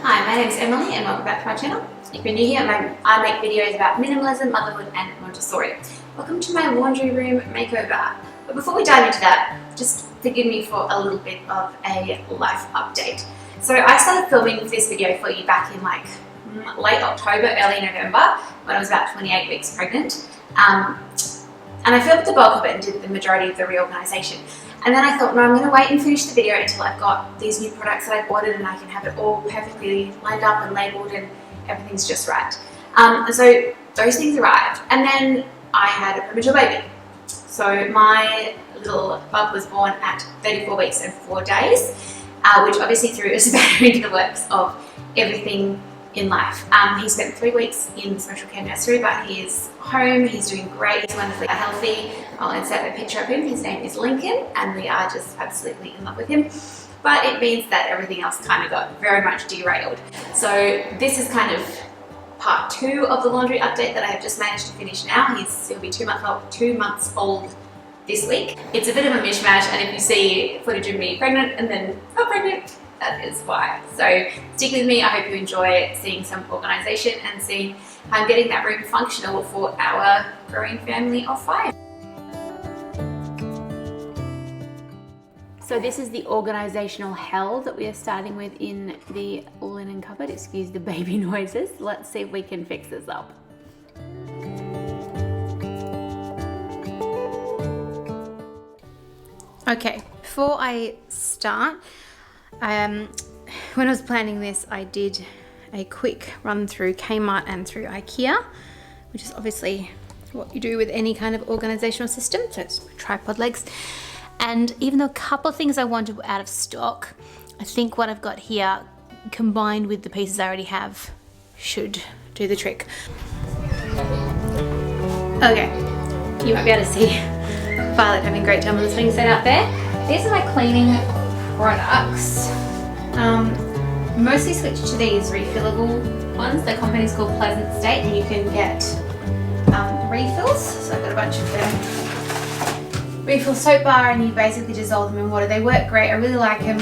Hi, my name is Emily and welcome back to my channel. If you're new here, I make videos about minimalism, motherhood and Montessori. Welcome to my laundry room makeover. But before we dive into that, just forgive me for a little bit of a life update. So I started filming this video for you back in like late October, early November, when I was about 28 weeks pregnant. And I filmed the bulk of it and did the majority of the reorganisation. And then I thought, no, I'm going to wait and finish the video until I've got these new products that I've ordered and I can have it all perfectly lined up and labelled and everything's just right. And so those things arrived. And then I had a premature baby. So my little bub was born at 34 weeks and 4 days, which obviously threw a spanner into the works of everything in life. He spent 3 weeks in the special care nursery, but he is home, he's doing great, he's wonderfully healthy. I'll insert a picture of him. His name is Lincoln and we are just absolutely in love with him. But it means that everything else kind of got very much derailed. So this is kind of part 2 of the laundry update that I have just managed to finish now. He'll be 2 months old this week. It's a bit of a mishmash, and if you see footage of me pregnant and then not pregnant, that is why. So stick with me. I hope you enjoy seeing some organisation and seeing how I'm getting that room functional for our growing family of 5. So this is the organisational hell that we are starting with in the linen cupboard. Excuse the baby noises. Let's see if we can fix this up. Okay, before I start, when I was planning this, I did a quick run through Kmart and through IKEA, which is obviously what you do with any kind of organisational system. So it's tripod legs. And even though a couple of things I wanted were out of stock, I think what I've got here, combined with the pieces I already have, should do the trick. Okay, you might be able to see Violet having a great time with the swing set out there. These are my cleaning products. Mostly switched to these refillable ones. The company's called Pleasant State and you can get refills. So I've got a bunch of them. Refill soap bar and you basically dissolve them in water. They work great, I really like them,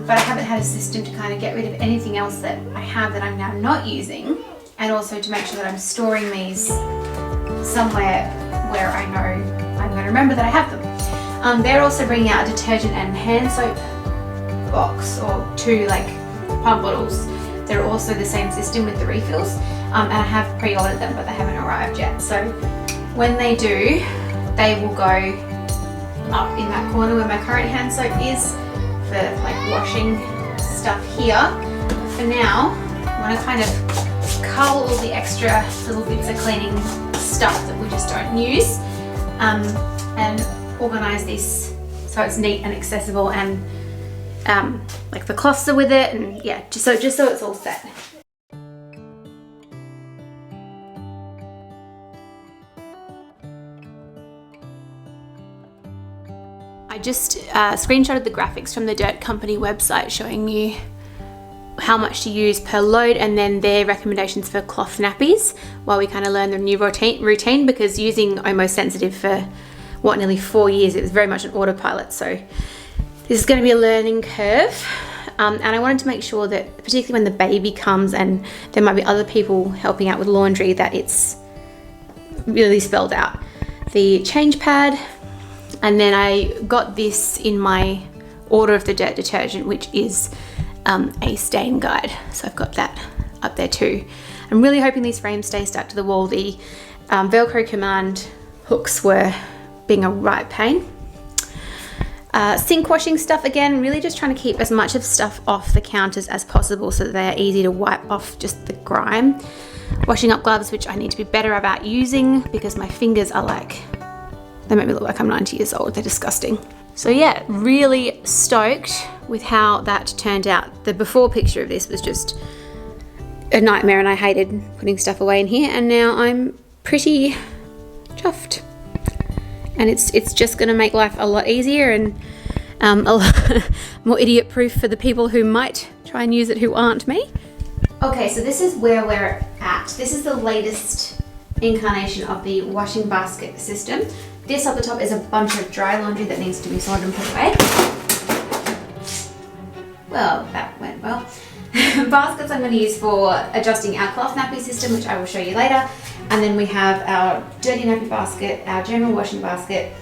but I haven't had a system to kind of get rid of anything else that I have that I'm now not using, and also to make sure that I'm storing these somewhere where I know I'm going to remember that I have them. They're also bringing out a detergent and hand soap box, or 2 like pump bottles. They're also the same system with the refills, and I have pre-ordered them but they haven't arrived yet. So when they do, they will go up in that corner where my current hand soap is for like washing stuff here. For now, I want to kind of cull all the extra little bits of cleaning stuff that we just don't use, and organise this so it's neat and accessible, and like the cloths are with it, and yeah, just so it's all set. I just screenshotted the graphics from the Dirt Company website showing you how much to use per load, and then their recommendations for cloth nappies while we kind of learn the new routine, because using Omo Sensitive for what, nearly 4 years, it was very much an autopilot. So this is going to be a learning curve, and I wanted to make sure that particularly when the baby comes and there might be other people helping out with laundry, that it's really spelled out. The change pad. And then I got this in my order of the dirt detergent, which is a stain guide. So I've got that up there too. I'm really hoping these frames stay stuck to the wall. The Velcro command hooks were being a right pain. Sink washing stuff, again, really just trying to keep as much of stuff off the counters as possible so that they're easy to wipe off just the grime. Washing up gloves, which I need to be better about using because my fingers are like, they make me look like I'm 90 years old. They're disgusting. So yeah, really stoked with how that turned out. The before picture of this was just a nightmare and I hated putting stuff away in here, and now I'm pretty chuffed. And it's just gonna make life a lot easier and a lot more idiot proof for the people who might try and use it who aren't me. Okay, so this is where we're at. This is the latest incarnation of the washing basket system. This up the top is a bunch of dry laundry that needs to be sorted and put away. Well, that went well. baskets I'm going to use for adjusting our cloth nappy system, which I will show you later. And then we have our dirty nappy basket, our general washing basket,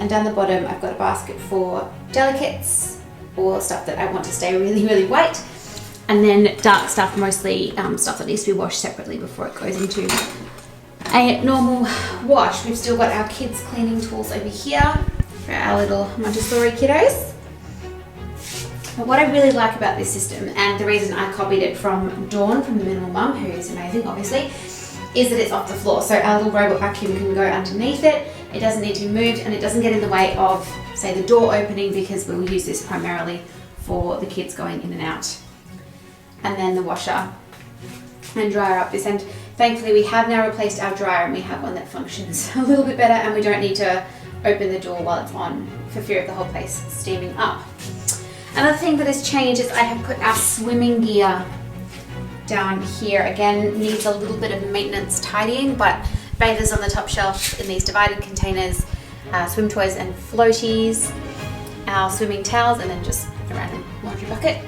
and down the bottom I've got a basket for delicates or stuff that I want to stay really, really white. And then dark stuff, mostly stuff that needs to be washed separately before it goes into a normal wash. We've still got our kids' cleaning tools over here for our little Montessori kiddos. But what I really like about this system, and the reason I copied it from Dawn from the Minimal Mum, who is amazing obviously, is that it's off the floor. So our little robot vacuum can go underneath it. It doesn't need to be moved, and it doesn't get in the way of, say, the door opening, because we'll use this primarily for the kids going in and out. And then the washer and dryer up this end. Thankfully we have now replaced our dryer, and we have one that functions a little bit better, and we don't need to open the door while it's on for fear of the whole place steaming up. Another thing that has changed is I have put our swimming gear down here. Again, needs a little bit of maintenance tidying, but bathers on the top shelf in these divided containers, swim toys and floaties, our swimming towels, and then just a random laundry bucket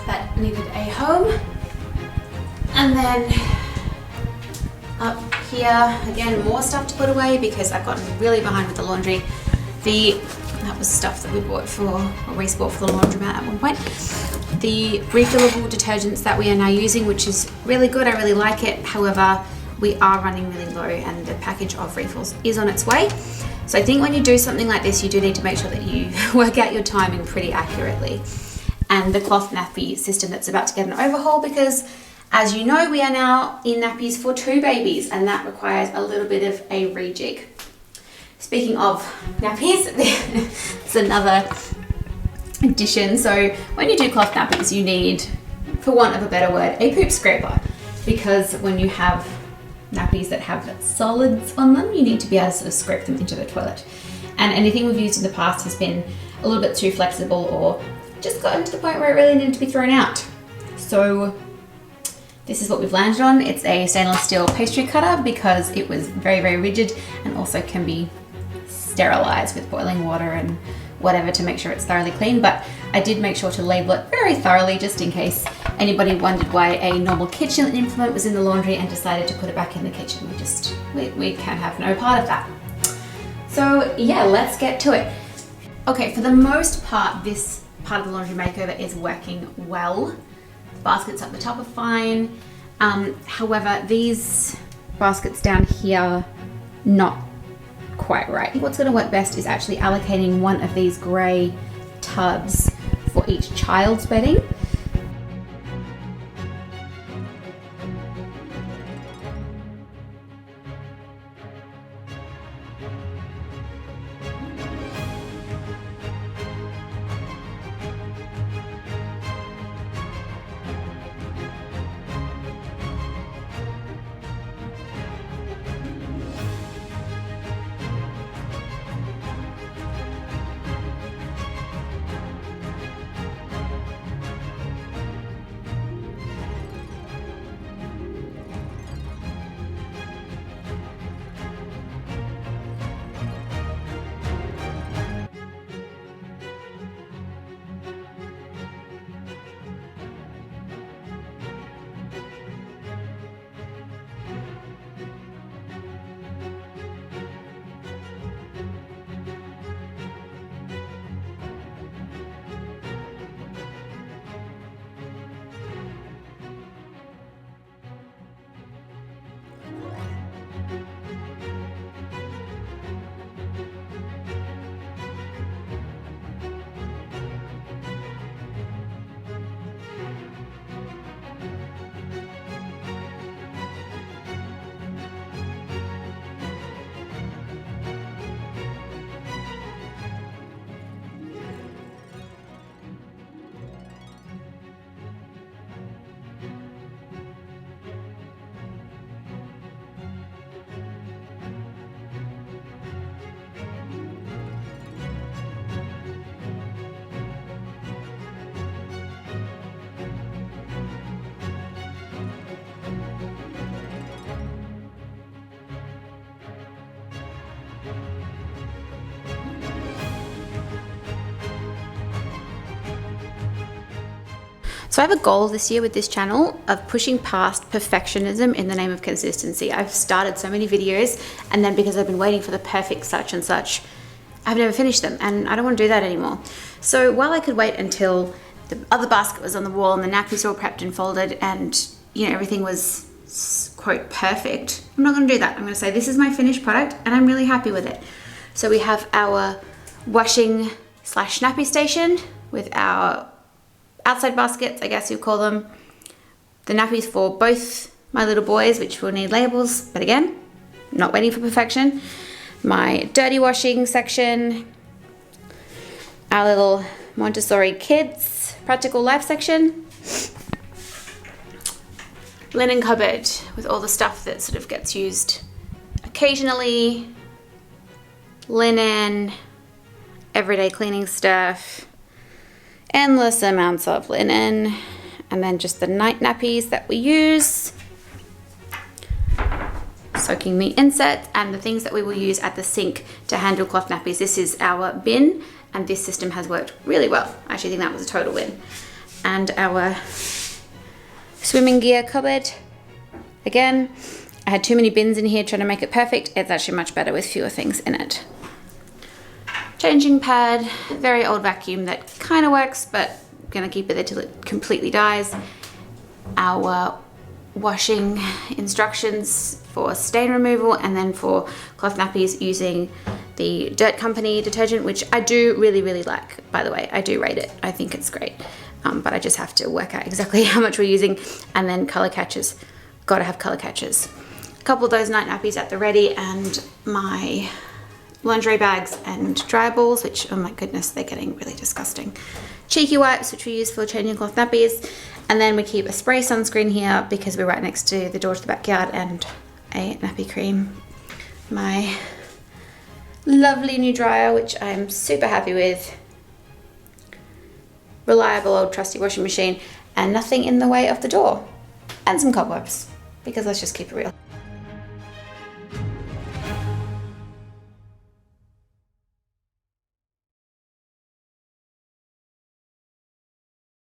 that needed a home. And then up here, again, more stuff to put away because I've gotten really behind with the laundry. That was stuff that we bought for, or Reese bought for the laundromat at one point. The refillable detergents that we are now using, which is really good, I really like it. However, we are running really low and the package of refills is on its way. So I think when you do something like this, you do need to make sure that you work out your timing pretty accurately. And the cloth nappy system that's about to get an overhaul, because as you know, we are now in nappies for 2 babies, and that requires a little bit of a rejig. Speaking of nappies, it's another addition. So when you do cloth nappies, you need, for want of a better word, a poop scraper, because when you have nappies that have solids on them, you need to be able to sort of scrape them into the toilet. And anything we've used in the past has been a little bit too flexible, or just gotten to the point where it really needed to be thrown out. So this is what we've landed on. It's a stainless steel pastry cutter because it was very, very rigid, and also can be sterilized with boiling water and whatever to make sure it's thoroughly clean. But I did make sure to label it very thoroughly, just in case anybody wondered why a normal kitchen implement was in the laundry and decided to put it back in the kitchen. We can have no part of that. So yeah, let's get to it. Okay, for the most part, this part of the laundry makeover is working well. The baskets up the top are fine. However, these baskets down here, not quite right. I think what's going to work best is actually allocating one of these grey tubs for each child's bedding. So I have a goal this year with this channel of pushing past perfectionism in the name of consistency. I've started so many videos, and then because I've been waiting for the perfect such and such, I've never finished them, and I don't want to do that anymore. So while I could wait until the other basket was on the wall and the nappies were all prepped and folded and, you know, everything was, quote, perfect, I'm not going to do that. I'm going to say this is my finished product and I'm really happy with it. So we have our washing / nappy station with our outside baskets, I guess you call them. The nappies for both my little boys, which will need labels, but again, not waiting for perfection. My dirty washing section, our little Montessori kids practical life section, linen cupboard with all the stuff that sort of gets used occasionally, linen, everyday cleaning stuff, endless amounts of linen, and then just the night nappies that we use, soaking meat inserts, and the things that we will use at the sink to handle cloth nappies. This is our bin, and this system has worked really well. I actually think that was a total win. And our swimming gear cupboard. Again, I had too many bins in here trying to make it perfect. It's actually much better with fewer things in it. Changing pad, very old vacuum that kind of works, but I'm gonna keep it there till it completely dies. Our washing instructions for stain removal, and then for cloth nappies using the Dirt Company detergent, which I do really like, by the way. I do rate it. I think it's great. But I just have to work out exactly how much we're using. And then color catchers. Gotta have color catchers. A couple of those night nappies at the ready, and my lingerie bags and dryer balls, which, oh my goodness, they're getting really disgusting. Cheeky wipes, which we use for changing cloth nappies. And then we keep a spray sunscreen here because we're right next to the door to the backyard, and a nappy cream. My lovely new dryer, which I'm super happy with. Reliable old trusty washing machine, and nothing in the way of the door. And some cobwebs, because let's just keep it real.